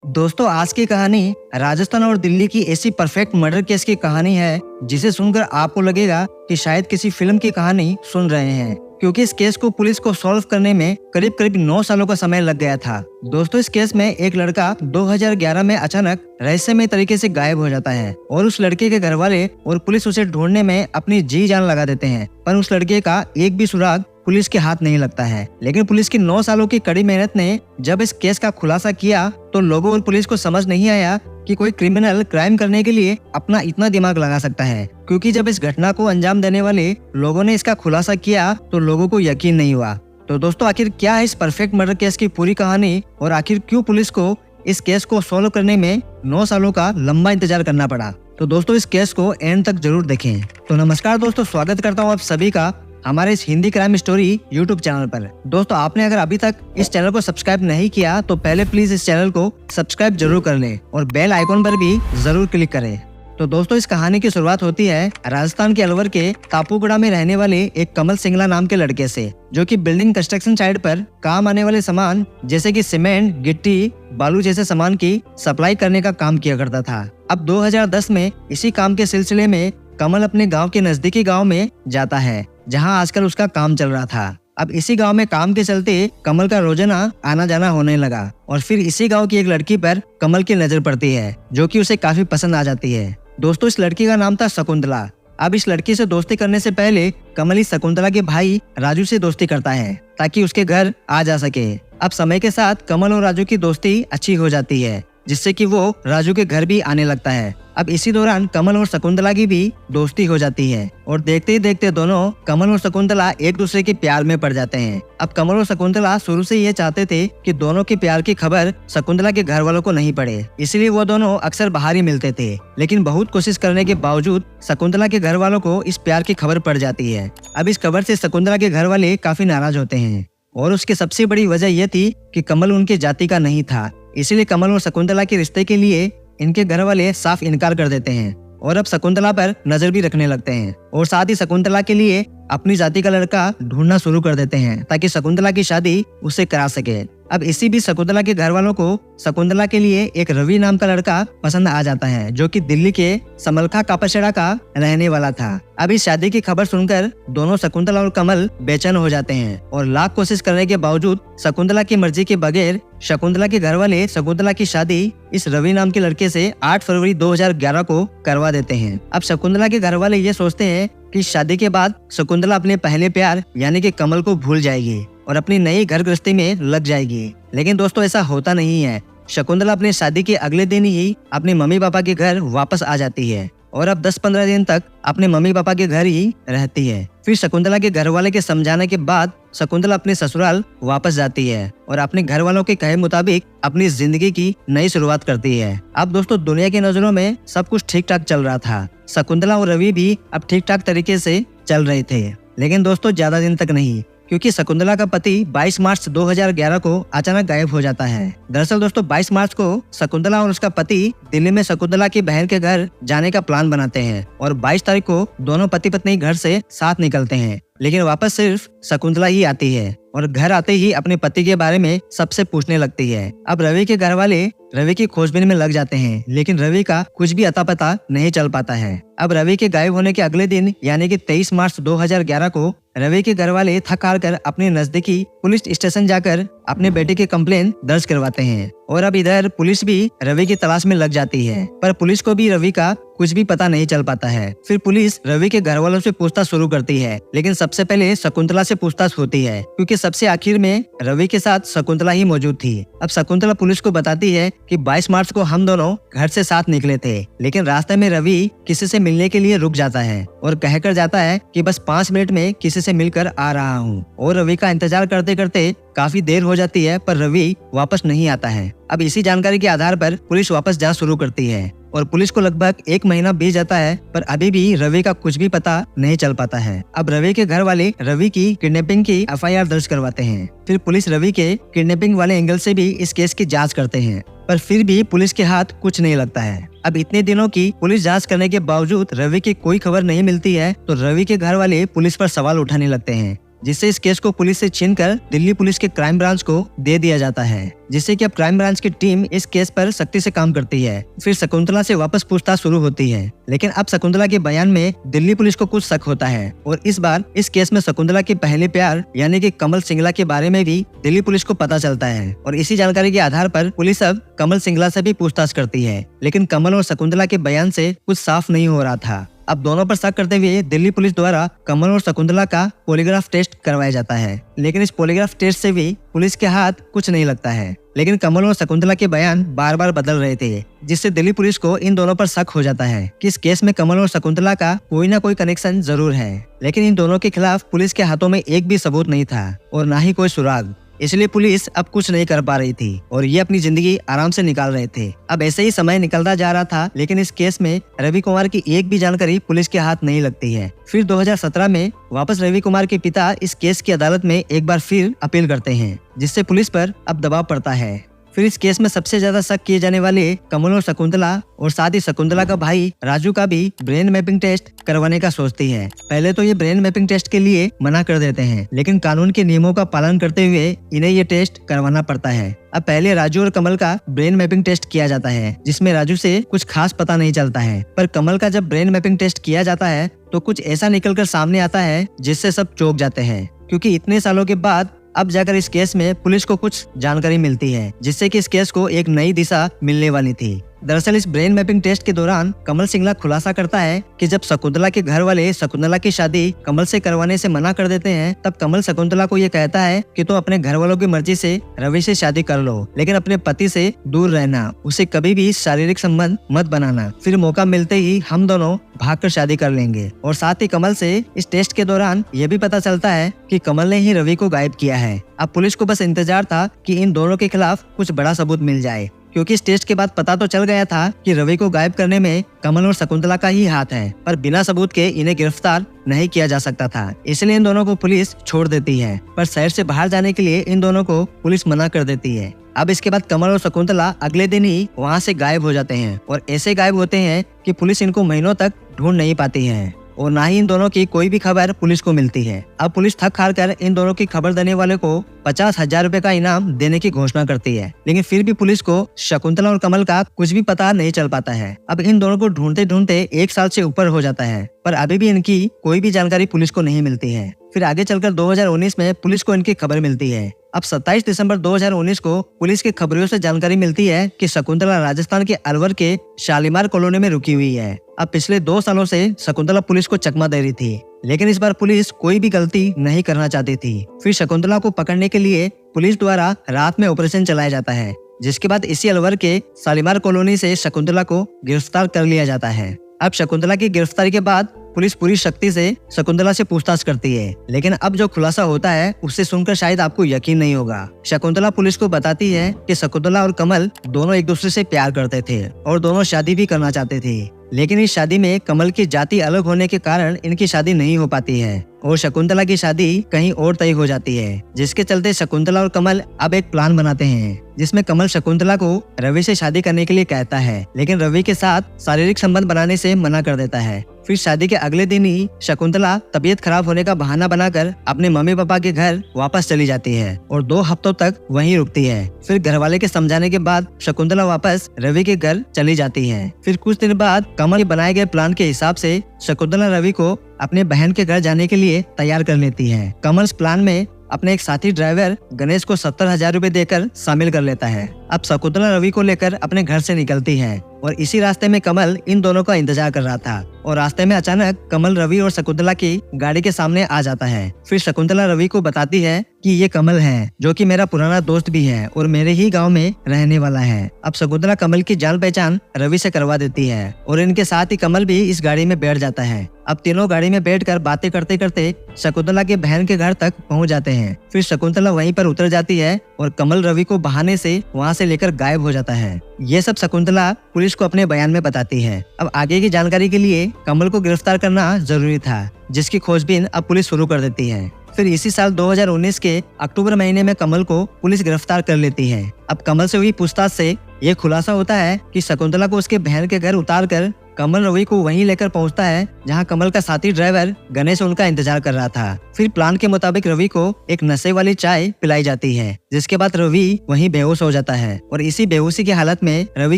दोस्तों, आज की कहानी राजस्थान और दिल्ली की ऐसी परफेक्ट मर्डर केस की कहानी है जिसे सुनकर आपको लगेगा कि शायद किसी फिल्म की कहानी सुन रहे हैं, क्योंकि इस केस को पुलिस को सॉल्व करने में करीब करीब 9 सालों का समय लग गया था। दोस्तों, इस केस में एक लड़का 2011 में अचानक रहस्यमय तरीके से गायब हो जाता है और उस लड़के के घर वाले और पुलिस उसे ढूंढने में अपनी जी जान लगा देते हैं, पर उस लड़के का एक भी सुराग पुलिस के हाथ नहीं लगता है। लेकिन पुलिस की 9 सालों की कड़ी मेहनत ने जब इस केस का खुलासा किया तो लोगों और पुलिस को समझ नहीं आया कि कोई क्रिमिनल क्राइम करने के लिए अपना इतना दिमाग लगा सकता है, क्योंकि जब इस घटना को अंजाम देने वाले लोगों ने इसका खुलासा किया तो लोगों को यकीन नहीं हुआ। तो दोस्तों, आखिर क्या है इस परफेक्ट मर्डर केस की पूरी कहानी और आखिर क्यों पुलिस को इस केस को सॉल्व करने में 9 सालों का लंबा इंतजार करना पड़ा? तो दोस्तों, इस केस को एंड तक जरूर देखें। तो नमस्कार दोस्तों, स्वागत करता हूँ आप सभी का हमारे इस Hindi crime story YouTube channel पर। दोस्तों, आपने अगर अभी तक इस चैनल को सब्सक्राइब नहीं किया तो पहले प्लीज इस चैनल को सब्सक्राइब जरूर कर लें और बेल आइकॉन पर भी जरूर क्लिक करें। तो दोस्तों, इस कहानी की शुरुआत होती है राजस्थान के अलवर के तापूगढ़ा में रहने वाले एक कमल सिंगला नाम के लड़के से, जो कि बिल्डिंग कंस्ट्रक्शन साइट पर काम आने वाले सामान जैसे कि सीमेंट, गिट्टी, बालू जैसे सामान की सप्लाई करने का काम किया करता था। अब 2010 में इसी काम के सिलसिले में कमल अपने गांव के नजदीकी गांव में जाता है, जहां आजकल उसका काम चल रहा था। अब इसी गांव में काम के चलते कमल का रोजाना आना जाना होने लगा और फिर इसी गांव की एक लड़की पर कमल की नजर पड़ती है, जो कि उसे काफी पसंद आ जाती है। दोस्तों, इस लड़की का नाम था शकुंतला। अब इस लड़की से दोस्ती करने से पहले कमल इस शकुंतला के भाई राजू से दोस्ती करता है ताकि उसके घर आ जा सके। अब समय के साथ कमल और राजू की दोस्ती अच्छी हो जाती है, जिससे कि वो राजू के घर भी आने लगता है। अब इसी दौरान कमल और शकुंतला की भी दोस्ती हो जाती है और देखते ही देखते दोनों कमल और शकुंतला एक दूसरे के प्यार में पड़ जाते हैं। अब कमल और शकुंतला शुरू से ये चाहते थे कि दोनों के प्यार की खबर शकुंतला के घर वालों को नहीं पड़े, इसलिए वो दोनों अक्सर बाहर ही मिलते थे। लेकिन बहुत कोशिश करने के बावजूद शकुंतला के घर वालों को इस प्यार की खबर पड़ जाती है। अब इस खबर से शकुंतला के घर वाले काफी नाराज होते हैं और उसकी सबसे बड़ी वजह यह थी कि कमल उनके जाति का नहीं था, इसलिए कमल और शकुंतला के रिश्ते के लिए इनके घर वाले साफ इनकार कर देते हैं और अब शकुंतला पर नजर भी रखने लगते हैं और साथ ही शकुंतला के लिए अपनी जाति का लड़का ढूंढना शुरू कर देते हैं ताकि शकुंतला की शादी उससे करा सके। अब इसी बीच शकुंतला के घर वालों को शकुंतला के लिए एक रवि नाम का लड़का पसंद आ जाता है, जो कि दिल्ली के समलखा कापासेड़ा का रहने वाला था। अब इस शादी की खबर सुनकर दोनों शकुंतला और कमल बेचैन हो जाते हैं और लाख कोशिश करने के बावजूद शकुंतला की मर्जी के बगैर शकुंतला के घर वाले शकुंतला की शादी इस रवि नाम के लड़के से 8 फरवरी 2011 को करवा देते हैं। अब शकुंतला के घर वाले ये सोचते हैं कि शादी के बाद शकुंतला अपने पहले प्यार यानी कि कमल को भूल जाएगी और अपनी नई घर गृहस्थी में लग जाएगी। लेकिन दोस्तों, ऐसा होता नहीं है। शकुंतला अपनी शादी के अगले दिन ही अपने मम्मी पापा के घर वापस आ जाती है और अब 10-15 दिन तक अपने मम्मी पापा के घर ही रहती है। फिर शकुंतला के घर वाले के समझाने के बाद शकुंतला अपने ससुराल वापस जाती है और अपने घर वालों के कहे मुताबिक अपनी जिंदगी की नई शुरुआत करती है। अब दोस्तों, दुनिया की नजरों में सब कुछ ठीक ठाक चल रहा था। शकुंतला और रवि भी अब ठीक ठाक तरीके से चल रहे थे, लेकिन दोस्तों ज्यादा दिन तक नहीं, क्योंकि शकुंतला का पति 22 मार्च 2011 को अचानक गायब हो जाता है। दरअसल दोस्तों, 22 मार्च को शकुंतला और उसका पति दिल्ली में शकुंतला की बहन के घर जाने का प्लान बनाते हैं और 22 तारीख को दोनों पति पत्नी घर से साथ निकलते हैं, लेकिन वापस सिर्फ शकुंतला ही आती है और घर आते ही अपने पति के बारे में सबसे पूछने लगती है। अब रवि के घर वाले रवि की खोजबीन में लग जाते हैं, लेकिन रवि का कुछ भी अता पता नहीं चल पाता है। अब रवि के गायब होने के अगले दिन यानी कि 23 मार्च 2011 को रवि के घर वाले थक हार कर अपने नजदीकी पुलिस स्टेशन जाकर अपने बेटे की कंप्लेन दर्ज करवाते हैं और अब इधर पुलिस भी रवि की तलाश में लग जाती है, पर पुलिस को भी रवि का कुछ भी पता नहीं चल पाता है। फिर पुलिस रवि के घर वालों से पूछताछ शुरू करती है, लेकिन सबसे पहले शकुंतला से पूछताछ होती है, क्योंकि सबसे आखिर में रवि के साथ शकुंतला ही मौजूद थी। अब शकुंतला पुलिस को बताती है कि 22 मार्च को हम दोनों घर से साथ निकले थे, लेकिन रास्ते में रवि किसी से मिलने के लिए रुक जाता है और कहकर जाता है कि बस 5 मिनट में किसी से मिलकर आ रहा हूँ। और रवि का इंतजार करते करते काफी देर हो जाती है, पर रवि वापस नहीं आता है। अब इसी जानकारी के आधार पर पुलिस वापस जांच शुरू करती है और पुलिस को लगभग 1 महीना बीत जाता है, पर अभी भी रवि का कुछ भी पता नहीं चल पाता है। अब रवि के घर वाले रवि की किडनैपिंग की FIR दर्ज करवाते हैं। फिर पुलिस रवि के किडनैपिंग वाले एंगल से भी इस केस की जांच करते हैं, पर फिर भी पुलिस के हाथ कुछ नहीं लगता है। अब इतने दिनों की पुलिस जांच करने के बावजूद रवि की कोई खबर नहीं मिलती है, तो रवि के घर वाले पुलिस पर सवाल उठाने लगते हैं जिससे इस केस को पुलिस से छीनकर दिल्ली पुलिस के क्राइम ब्रांच को दे दिया जाता है, जिससे कि अब क्राइम ब्रांच की टीम इस केस पर सख्ती से काम करती है। फिर शकुंतला से वापस पूछताछ शुरू होती है, लेकिन अब शकुंतला के बयान में दिल्ली पुलिस को कुछ शक होता है और इस बार इस केस में शकुंतला के पहले प्यार यानी कि कमल सिंगला के बारे में भी दिल्ली पुलिस को पता चलता है और इसी जानकारी के आधार पर पुलिस अब कमल सिंगला से भी पूछताछ करती है, लेकिन कमल और शकुंतला के बयान से कुछ साफ नहीं हो रहा था। अब दोनों पर शक करते हुए दिल्ली पुलिस द्वारा कमल और शकुंतला का पॉलीग्राफ टेस्ट करवाया जाता है, लेकिन इस पॉलीग्राफ टेस्ट से भी पुलिस के हाथ कुछ नहीं लगता है। लेकिन कमल और शकुंतला के बयान बार बार बदल रहे थे, जिससे दिल्ली पुलिस को इन दोनों पर शक हो जाता है कि इस केस में कमल और शकुंतला का कोई ना कोई कनेक्शन जरूर है। लेकिन इन दोनों के खिलाफ पुलिस के हाथों में एक भी सबूत नहीं था और ना ही कोई सुराग, इसलिए पुलिस अब कुछ नहीं कर पा रही थी और ये अपनी जिंदगी आराम से निकाल रहे थे। अब ऐसे ही समय निकलता जा रहा था, लेकिन इस केस में रवि कुमार की एक भी जानकारी पुलिस के हाथ नहीं लगती है। फिर 2017 में वापस रवि कुमार के पिता इस केस की अदालत में एक बार फिर अपील करते हैं, जिससे पुलिस पर अब दबाव पड़ता है। फिर इस केस में सबसे ज्यादा शक किए जाने वाले कमल और शकुंतला और साथ ही शकुंतला का भाई राजू का भी ब्रेन मैपिंग टेस्ट करवाने का सोचती है। पहले तो ये ब्रेन मैपिंग टेस्ट के लिए मना कर देते हैं, लेकिन कानून के नियमों का पालन करते हुए इन्हें ये टेस्ट करवाना पड़ता है। अब पहले राजू और कमल का ब्रेन मैपिंग टेस्ट किया जाता है, जिसमें राजू से कुछ खास पता नहीं चलता है, पर कमल का जब ब्रेन मैपिंग टेस्ट किया जाता है तो कुछ ऐसा निकल कर सामने आता है जिससे सब चौंक जाते हैं, क्योंकि इतने सालों के बाद अब जाकर इस केस में पुलिस को कुछ जानकारी मिलती है, जिससे कि इस केस को एक नई दिशा मिलने वाली थी। दरअसल इस ब्रेन मैपिंग टेस्ट के दौरान कमल सिंगला खुलासा करता है कि जब शकुंतला के घर वाले शकुंतला की शादी कमल से करवाने से मना कर देते हैं, तब कमल शकुंतला को ये कहता है कि तो अपने घर वालों की मर्जी से रवि से शादी कर लो, लेकिन अपने पति से दूर रहना, उसे कभी भी शारीरिक संबंध मत बनाना, फिर मौका मिलते ही हम दोनों भागकर शादी कर लेंगे। और साथ ही कमल से इस टेस्ट के दौरान ये भी पता चलता है कि कमल ने ही रवि को गायब किया है। अब पुलिस को बस इंतजार था कि इन दोनों के खिलाफ कुछ बड़ा सबूत मिल जाए, क्योंकि इस टेस्ट के बाद पता तो चल गया था कि रवि को गायब करने में कमल और शकुंतला का ही हाथ है, पर बिना सबूत के इन्हें गिरफ्तार नहीं किया जा सकता था, इसलिए इन दोनों को पुलिस छोड़ देती है। पर शहर से बाहर जाने के लिए इन दोनों को पुलिस मना कर देती है। अब इसके बाद कमल और शकुंतला अगले दिन ही वहाँ से गायब हो जाते हैं और ऐसे गायब होते हैं कि पुलिस इनको महीनों तक ढूंढ नहीं पाती है और ना ही इन दोनों की कोई भी खबर पुलिस को मिलती है। अब पुलिस थक हार कर इन दोनों की खबर देने वाले को 50,000 रुपए का इनाम देने की घोषणा करती है, लेकिन फिर भी पुलिस को शकुंतला और कमल का कुछ भी पता नहीं चल पाता है। अब इन दोनों को ढूंढते ढूंढते 1 साल से ऊपर हो जाता है, पर अभी भी इनकी कोई भी जानकारी पुलिस को नहीं मिलती है। फिर आगे चलकर 2019 में पुलिस को इनकी खबर मिलती है। अब 27 दिसंबर 2019 को पुलिस के खबरियों से जानकारी मिलती है कि शकुंतला राजस्थान के अलवर के शालीमार कॉलोनी में रुकी हुई है। अब पिछले 2 सालों से शकुंतला पुलिस को चकमा दे रही थी, लेकिन इस बार पुलिस कोई भी गलती नहीं करना चाहती थी। फिर शकुंतला को पकड़ने के लिए पुलिस द्वारा रात में ऑपरेशन चलाया जाता है, जिसके बाद इसी अलवर के शालीमार कॉलोनी से शकुंतला को गिरफ्तार कर लिया जाता है। अब शकुंतला की गिरफ्तारी के बाद पुलिस पूरी शक्ति से शकुंतला से पूछताछ करती है, लेकिन अब जो खुलासा होता है उससे सुनकर शायद आपको यकीन नहीं होगा। शकुंतला पुलिस को बताती है कि शकुंतला और कमल दोनों एक दूसरे से प्यार करते थे और दोनों शादी भी करना चाहते थे, लेकिन इस शादी में कमल की जाति अलग होने के कारण इनकी शादी नहीं हो पाती है और शकुंतला की शादी कहीं और तय हो जाती है, जिसके चलते शकुंतला और कमल अब एक प्लान बनाते हैं, जिसमें कमल शकुंतला को रवि से शादी करने के लिए कहता है, लेकिन रवि के साथ शारीरिक संबंध बनाने से मना कर देता है। फिर शादी के अगले दिन ही शकुंतला तबीयत खराब होने का बहाना बनाकर अपने मम्मी पापा के घर वापस चली जाती है और 2 हफ्तों तक वहीं रुकती है। फिर घरवाले के समझाने के बाद शकुंतला वापस रवि के घर चली जाती है। फिर कुछ दिन बाद कमल के बनाए गए प्लान के हिसाब से शकुंतला रवि को अपने बहन के घर जाने के लिए तैयार कर लेती है। कमल इस प्लान में अपने एक साथी ड्राइवर गणेश को 70,000 रुपए देकर शामिल कर लेता है। अब शकुंतला रवि को लेकर अपने घर से निकलती है और इसी रास्ते में कमल इन दोनों का इंतजार कर रहा था और रास्ते में अचानक कमल रवि और शकुंतला की गाड़ी के सामने आ जाता है। फिर शकुंतला रवि को बताती है कि ये कमल है, जो कि मेरा पुराना दोस्त भी है और मेरे ही गांव में रहने वाला है। अब शकुंतला कमल की जान पहचान रवि से करवा देती है और इनके साथ ही कमल भी इस गाड़ी में बैठ जाता है। अब तीनों गाड़ी में बैठकर बातें करते करते शकुंतला के बहन के घर तक पहुंच जाते हैं। फिर शकुंतला वहीं पर उतर जाती है और कमल रवि को बहाने से वहां से लेकर गायब हो जाता है। ये सब शकुंतला पुलिस को अपने बयान में बताती है। अब आगे की जानकारी के लिए कमल को गिरफ्तार करना जरूरी था, जिसकी खोजबीन अब पुलिस शुरू कर देती है। फिर इसी साल 2019 के अक्टूबर महीने में कमल को पुलिस गिरफ्तार कर लेती है। अब कमल से हुई पूछताछ से ये खुलासा होता है कि शकुंतला को उसके बहन के घर उतारकर कमल रवि को वहीं लेकर पहुंचता है जहां कमल का साथी ड्राइवर गणेश उनका इंतजार कर रहा था। फिर प्लान के मुताबिक रवि को एक नशे वाली चाय पिलाई जाती है, जिसके बाद रवि वहीं बेहोश हो जाता है और इसी बेहोशी की हालत में रवि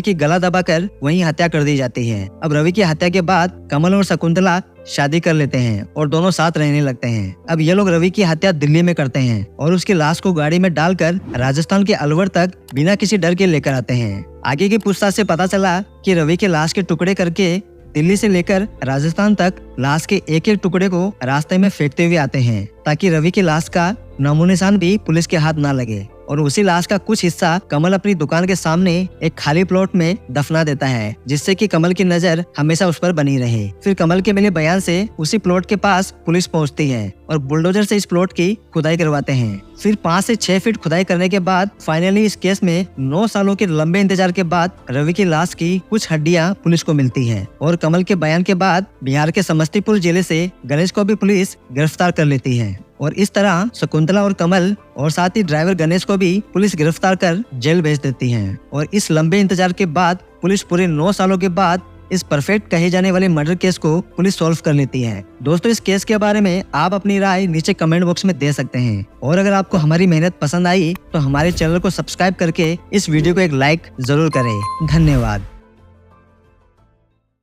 की गला दबाकर वहीं हत्या कर दी जाती है। अब रवि की हत्या के बाद कमल और शकुंतला शादी कर लेते हैं और दोनों साथ रहने लगते हैं। अब ये लोग रवि की हत्या दिल्ली में करते हैं और उसकी लाश को गाड़ी में डालकर राजस्थान के अलवर तक बिना किसी डर के लेकर आते हैं। आगे की पूछताछ से पता चला कि रवि के लाश के टुकड़े करके दिल्ली से लेकर राजस्थान तक लाश के एक एक टुकड़े को रास्ते में फेंकते हुए आते हैं ताकि रवि की लाश का नामो निशान भी पुलिस के हाथ ना लगे। और उसी लाश का कुछ हिस्सा कमल अपनी दुकान के सामने एक खाली प्लॉट में दफना देता है, जिससे कि कमल की नजर हमेशा उस पर बनी रहे। फिर कमल के मिले बयान से उसी प्लॉट के पास पुलिस पहुंचती है और बुलडोजर से इस प्लॉट की खुदाई करवाते हैं। फिर 5 से 6 फीट खुदाई करने के बाद फाइनली इस केस में 9 सालों के लंबे इंतजार के बाद रवि की लाश की कुछ हड्डियां पुलिस को मिलती हैं और कमल के बयान के बाद बिहार के समस्तीपुर जिले से गणेश को भी पुलिस गिरफ्तार कर लेती है। और इस तरह शकुंतला और कमल और साथ ही ड्राइवर गणेश को भी पुलिस गिरफ्तार कर जेल भेज देती है। और इस लंबे इंतजार के बाद पुलिस पूरे 9 सालों के बाद इस परफेक्ट कहे जाने वाले मर्डर केस को पुलिस सॉल्व कर लेती है। दोस्तों, इस केस के बारे में आप अपनी राय नीचे कमेंट बॉक्स में दे सकते हैं और अगर आपको हमारी मेहनत पसंद आई तो हमारे चैनल को सब्सक्राइब करके इस वीडियो को एक लाइक जरूर करें। धन्यवाद।